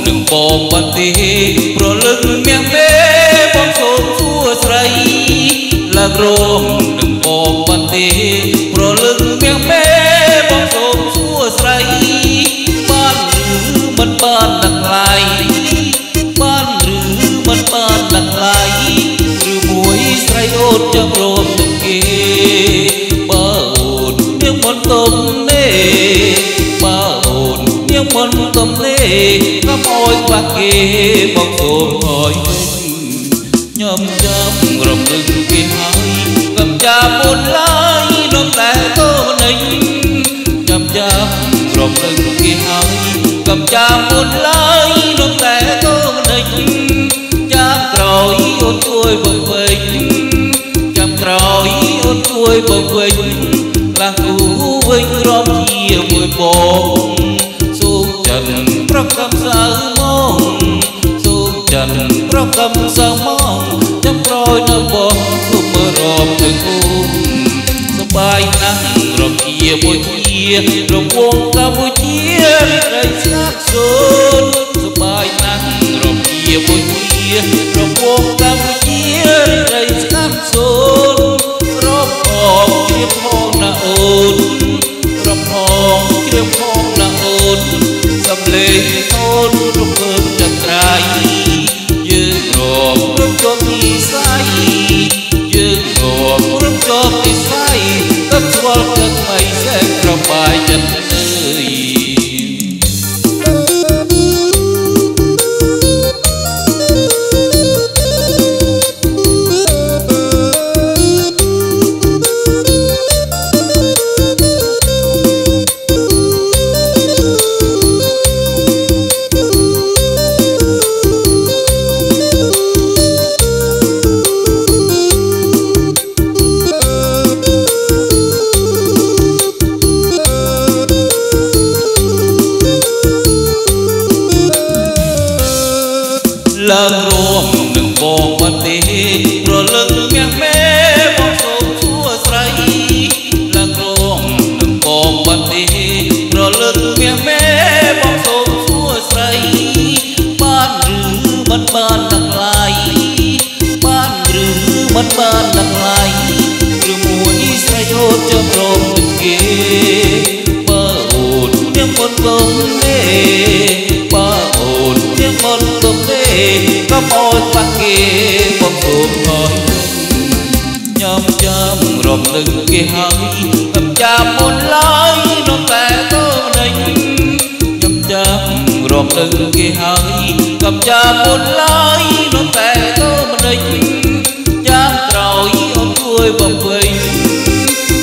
នឹងបងបានទេប្រលឹងមាំមេបងសូមសួស្ដីឡើងរមនឹងបងបានទេប្រលឹងមាំមេបងសូមសួស្ដីបានឬមិនបានដឹងឡាយបានឬមិនបានដឹងឡាយឬមួយស្រីអូនចាំរមនឹងគេបើអូននាងមិនទុំទេបើអូននាងមិនទុំទេកុំអោយបាក់គេបងសូមអោយវិញញោមចាំរំលឹកគេហើយកុំចាំអូនឡើយនោះតែតូននេះចាំរំលឹកគេហើយកុំចាំអូនឡើយនោះតែតូននេះចាំក្រោយអូនជួយបងវិញចាំក្រោយអូនជួយបងវិញឡាគូវិញរំជាមួយបងសូមចិនប្រកំសៅមកសូមចិនប្រកំសៅមកចាំក្រោយនៅបងសូមមើលរំទៅអូនសបាយណាស់រំជាមួយគ្នារំវងកម្ពុជារីស្ងាត់សូនសបាយណាស់រំជាមួយគ្នារំវងកម្ពុជារីស្ងាត់សូនរំអងជ្រាបផងណាអូនរំអងជ្រាបផងណាអូនសំលេងអូនរំភើបចន្ទ្រាយយើងរំជប់និស័យយើងរំជប់និស័យទៅស្គាល់ទៅថ្មីសែនប្របាយចិត្តឡើងរួមនឹងបងបានទេប្រលឹងមាំមេបងសូមសួស្ដីឡើងរួមនឹងបងបានទេប្រលឹងមាំមេបងសូមសួស្ដីបានឬមិនបានដឹងឡាយបានឬមិនបានដឹងឡាយឬមួយស្រីអូនចាំរំនឹងគេបើអូននាងមិនទុំទេបើអូននាងមិនទុំទេកុំអោយបាក់គេបងសូមអោយញោមចាំរំលឹកគេហើយកុំចាំអូនឡើយនោះតែតូននេះញោមចាំរំលឹកគេហើយកុំចាំអូនឡើយនោះតែតូននេះចាំក្រោយអូនជួយបងវិញ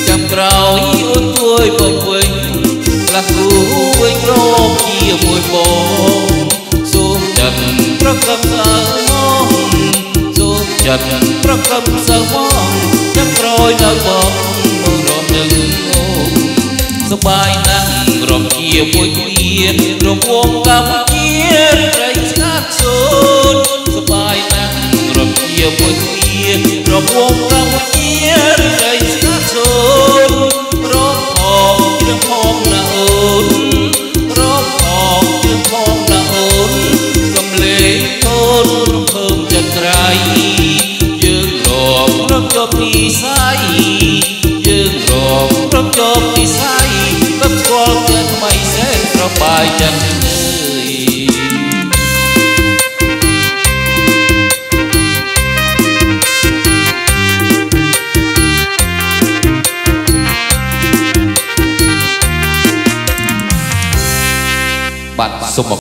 ចាំក្រោយអូនជួយបងវិញឡាគូវិញរកជាមួយបងសូមចិនប្រកំសៅមកសូមចិនប្រកំសៅមកចាំក្រោយនៅបងមករំនឹងអូនសបាយណាស់រំជាមួយគ្នារំវងកម្ពុជារីស្ងាត់សូនសបាយណាស់រំជាមួយគ្នារំវងកម្ពុជារីស្ងាត់សូនរំផងជ្រាបផងណាអូនរំផងជ្រាបផងណាអូនសំលេងអូនរំភើបចន្ទ្រាយយើងរំជប់និស័យយើងរំជប់និស័យទៅស្គាល់តែថ្មីសែនប្របាយចិត្តបាទសូម